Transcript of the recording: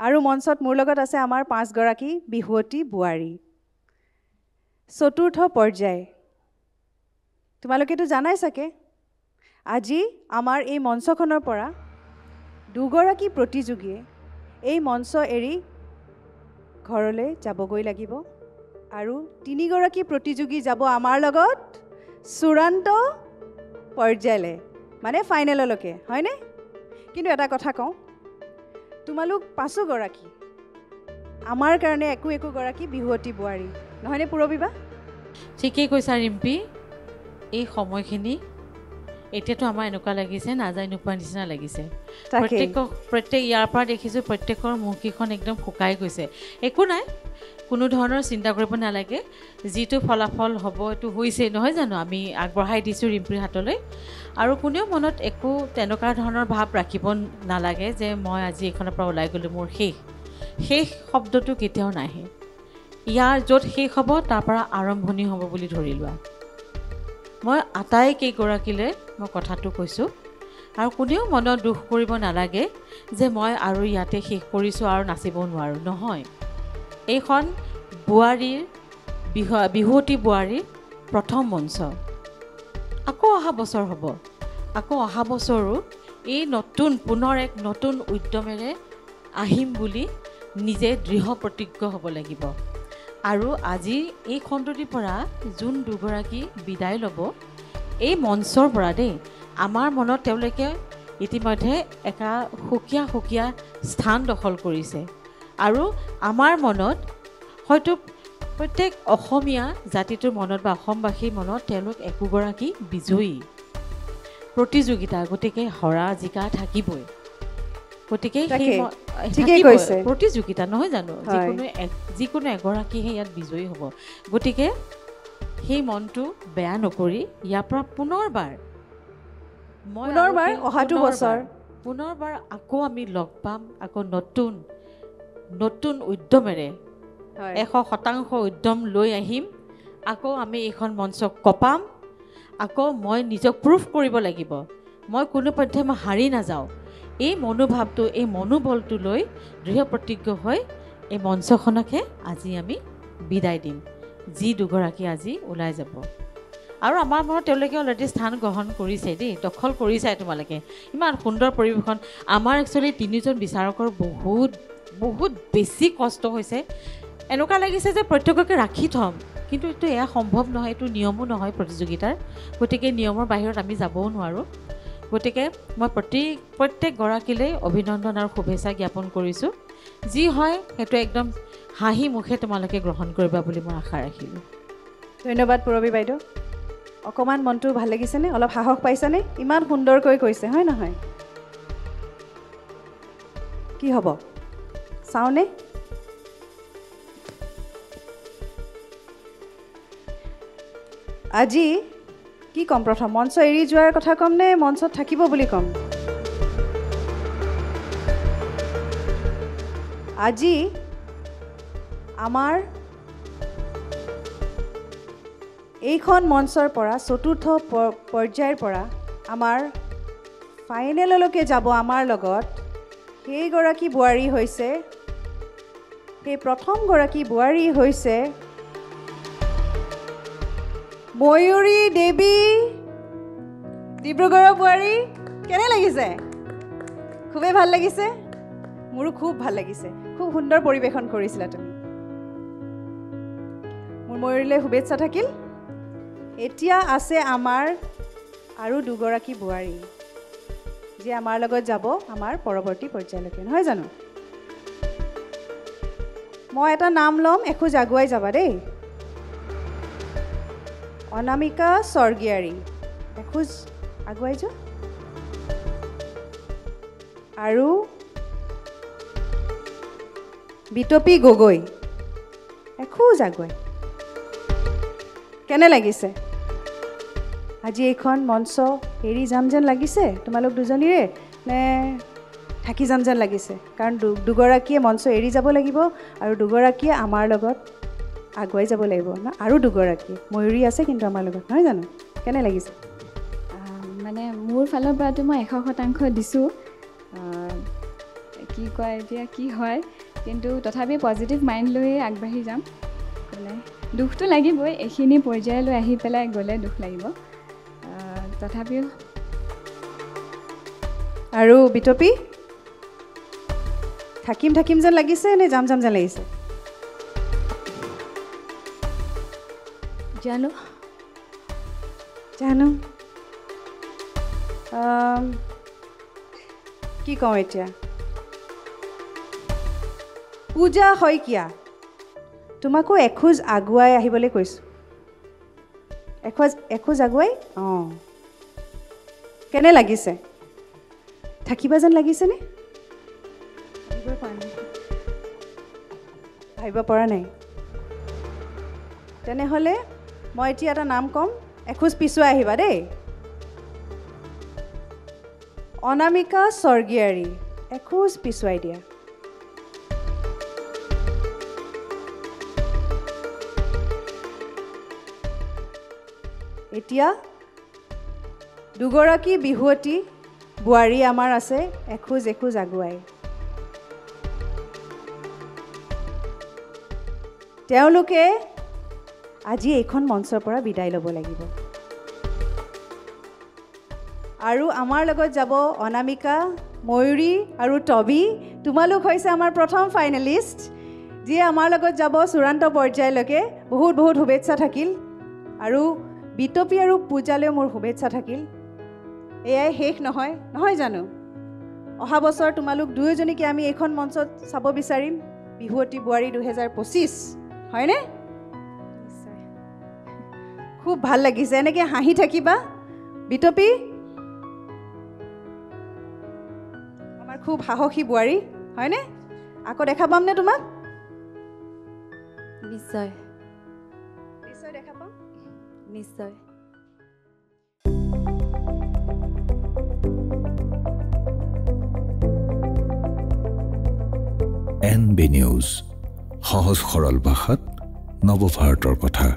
আৰু মঞ্চত মোৰ লগত আছে আমাৰ 5 গৰাকী বিহুৱতী বোৱাৰী চতুৰ্থ পৰ্যায় তোমালোকেতো জানাই চাগে আজি আমাৰ এই মঞ্চখনৰ পৰা দুগৰাকী প্ৰতিযোগীয়ে এই মঞ্চ এৰি ঘৰলৈ যাবগৈ লাগিব আৰু 3 গৰাকী প্ৰতিযোগী যাব আমাৰ লগত চূড়ান্ত পৰ্যায়লৈ মানে ফাইনেললৈকে হয়নে কিন্তু এটা কথা কওঁ তোমালোক 5 গৰাকী আমাৰ কাৰণে একো গৰাকী বিহুৱতী বোৱাৰী নহয়নে পুৰবিবা ঠিকই কৈছা ৰিম্পী এই সময়খিনি এতিয়াতো আমাৰ এনেকুৱা লাগিছে নাযায় নোপোৱাৰ নিচিনা লাগিছে প্ৰত্যেক ইয়াৰ পৰা দেখিছোঁ প্ৰত্যেকৰ মুখকেইখন একদম শুকাই গৈছে একো নাই কোনো ধৰণৰ চিন্তা কৰিব নালাগে যিটো ফলাফল হ'ব এইটো হৈছে নহয় জানো আমি আগবঢ়াই দিছোঁ ৰিম্পীৰ হাতলৈ আৰু কোনেও মনত একো তেনেকুৱা ধৰণৰ ভাৱ ৰাখিব নালাগে যে মই আজি এইখনৰ পৰা ওলাই গ'লোঁ মোৰ শেষ শব্দটো কেতিয়াও নাহে ইয়াৰ য'ত শেষ হ'ব তাৰ পৰা আৰম্ভণি হ'ব বুলি ধৰি লোৱা মই আটাইকেইগৰাকীলৈ মই কথাটো কৈছোঁ আৰু কোনেও মনত দুখ কৰিব নালাগে যে মই আৰু ইয়াতে শেষ কৰিছোঁ আৰু নাচিব নোৱাৰোঁ নহয় এইখন বিহুৱতী বোৱাৰীৰ প্ৰথম মঞ্চ আকৌ অহা বছৰ হ'ব আকৌ অহা বছৰো এই পুনৰ এক নতুন উদ্যমেৰে আহিম বুলি নিজে দৃঢ় প্ৰতিজ্ঞ হ'ব লাগিব আৰু আজি এই খণ্ডটিৰ পৰা যোন দুগৰাকী বিদায় ল'ব এই মঞ্চৰ পৰা দেই আমাৰ মনত তেওঁলোকে ইতিমধ্যে এটা সুকীয়া স্থান দখল কৰিছে আৰু আমাৰ মনত হয়তো প্ৰত্যেক অসমীয়া জাতিটোৰ মনত বা অসমবাসীৰ মনত তেওঁলোক একোগৰাকী বিজয়ী প্ৰতিযোগিতা গতিকে হৰা জিকা থাকিবই গতিকে প্ৰতিযোগিতা নহয় জানো যিকোনো এগৰাকীহে ইয়াত বিজয়ী হ'ব গতিকে সেই মনটো বেয়া নকৰি ইয়াৰ পৰা পুনৰবাৰ অহাটো বছৰ পুনৰবাৰ আকৌ আমি লগ পাম আকৌ নতুন উদ্যমেৰে 100% উদ্যম লৈ আহিম আকৌ আমি এইখন মঞ্চক কপাম আকৌ মই নিজক প্ৰুফ কৰিব লাগিব মই কোনোপধ্যে মই হাৰি নাযাওঁ এই মনোভাৱটো এই মনোবলটো লৈ দৃঢ় প্ৰতিজ্ঞ হৈ এই মঞ্চখনকে আজি আমি বিদায় দিম যি দুগৰাকী আজি ওলাই যাব আৰু আমাৰ মনত তেওঁলোকে অলৰেডি স্থান গ্ৰহণ কৰিছে দেই দখল কৰিছে তোমালোকে ইমান সুন্দৰ পৰিৱেশন আমাৰ একচুৱেলি 3জন বিচাৰকৰ বহুত বেছি কষ্ট হৈছে এনেকুৱা লাগিছে যে প্ৰত্যেককে ৰাখি থ'ম কিন্তু এইটো এয়া সম্ভৱ নহয় এইটো নিয়মো নহয় প্ৰতিযোগিতাৰ গতিকে নিয়মৰ বাহিৰত আমি যাবও নোৱাৰোঁ গতিকে মই প্ৰত্যেক গৰাকীলৈ অভিনন্দন আৰু শুভেচ্ছা জ্ঞাপন কৰিছোঁ যি হয় সেইটো একদম হাঁহি মুখে তোমালোকে গ্ৰহণ কৰিবা বুলি মই আশা ৰাখিলোঁ ধন্যবাদ পুৰবী বাইদেউ অকণমান মনটো ভাল লাগিছেনে অলপ সাহস পাইছানে ইমান সুন্দৰকৈ কৈছে হয় নহয় কি হ'ব চাওঁনে আজি কি ক'ম প্ৰথম মঞ্চ এৰি যোৱাৰ কথা ক'ম নে মঞ্চত থাকিব বুলি ক'ম আজি আমাৰ এইখন মঞ্চৰ পৰা চতুৰ্থ পৰ্যায়ৰ পৰা আমাৰ ফাইনেললৈকে যাব আমাৰ লগত সেইগৰাকী বোৱাৰী হৈছে সেই প্ৰথমগৰাকী বোৱাৰী হৈছে ময়ূৰী দেৱী ডিব্ৰুগড়ৰ বোৱাৰী কেনে লাগিছে খুবেই ভাল লাগিছে মোৰো খুব ভাল লাগিছে খুব সুন্দৰ পৰিৱেশন কৰিছিলা তুমি মোৰ ময়ূৰীলৈ শুভেচ্ছা থাকিল এতিয়া আছে আমাৰ আৰু দুগৰাকী বোৱাৰী যি আমাৰ লগত যাব আমাৰ পৰৱৰ্তী পৰ্যায়লৈকে নহয় জানো মই এটা নাম ল'ম এখোজ আগুৱাই যাবা দেই অনামিকা স্বৰ্গীয়াৰী এখোজ আগুৱাই যোৱা আৰু বিতপী গগৈ এখোজ আগুৱাই কেনে লাগিছে আজি এইখন মঞ্চ এৰি যাম যেন লাগিছে তোমালোক দুজনীৰে নে থাকি যাম যেন লাগিছে কাৰণ দুগৰাকীয়ে মঞ্চ এৰি যাব লাগিব আৰু দুগৰাকীয়ে আমাৰ লগত আগুৱাই যাব লাগিব না আৰু দুগৰাকী ময়ূৰী আছে কিন্তু আমাৰ লগত নহয় জানো কেনে লাগিছে মানে মোৰ ফালৰ পৰাতো মই 100% দিছোঁ কি কয় এতিয়া কি হয়, কিন্তু তথাপি পজিটিভ মাইণ্ড লৈয়ে আগবাঢ়ি যাম। মানে দুখটো লাগিবই, এইখিনি পৰ্যায়লৈ আহি পেলাই গ'লে দুখ লাগিব, তথাপিও। আৰু বিতপী, থাকিম যেন লাগিছে নে যাম যেন লাগিছে? জানো কি কওঁ এতিয়া? পূজা শইকীয়া, তোমাকো এখোজ আগুৱাই আহিবলৈ কৈছোঁ। এখোজ আগুৱাই। অঁ, কেনে লাগিছে? থাকিবা যেন লাগিছেনে? ভাবিব পৰা নাই। তেনেহ'লে মই এতিয়া এটা নাম ক'ম, এখোজ পিছুৱাই আহিবা দেই। অনামিকা স্বৰ্গীয়াৰী, এখোজ পিছুৱাই দিয়া। এতিয়া দুগৰাকী বিহুৱতী বোৱাৰী আমাৰ আছে এখোজ আগুৱাই। তেওঁলোকে আজি এইখন মঞ্চৰ পৰা বিদায় ল'ব লাগিব। আৰু আমাৰ লগত যাব অনামিকা, ময়ূৰী আৰু টবি। তোমালোক হৈছে আমাৰ প্ৰথম ফাইনেলিষ্ট, যিয়ে আমাৰ লগত যাব চূড়ান্ত পৰ্যায়লৈকে। বহুত শুভেচ্ছা থাকিল। আৰু বিতপী আৰু পূজালৈ মোৰ শুভেচ্ছা থাকিল। এয়াই শেষ নহয় জানো? অহা বছৰ তোমালোক দুয়োজনীকে আমি এইখন মঞ্চত চাব বিচাৰিম, বিহুৱতী বোৱাৰী 2025, হয়নে? খুব ভাল লাগিছে, এনেকৈ হাঁহি থাকিবা। বিতপী আমাৰ খুব সাহসী বোৱাৰী, হয়নে? আকৌ দেখা পামনে তোমাক? নিশ্চয় দেখা পাম, নিশ্চয়। NB নিউজ, সহজ সৰল ভাষাত নৱভাৰতৰ কথা।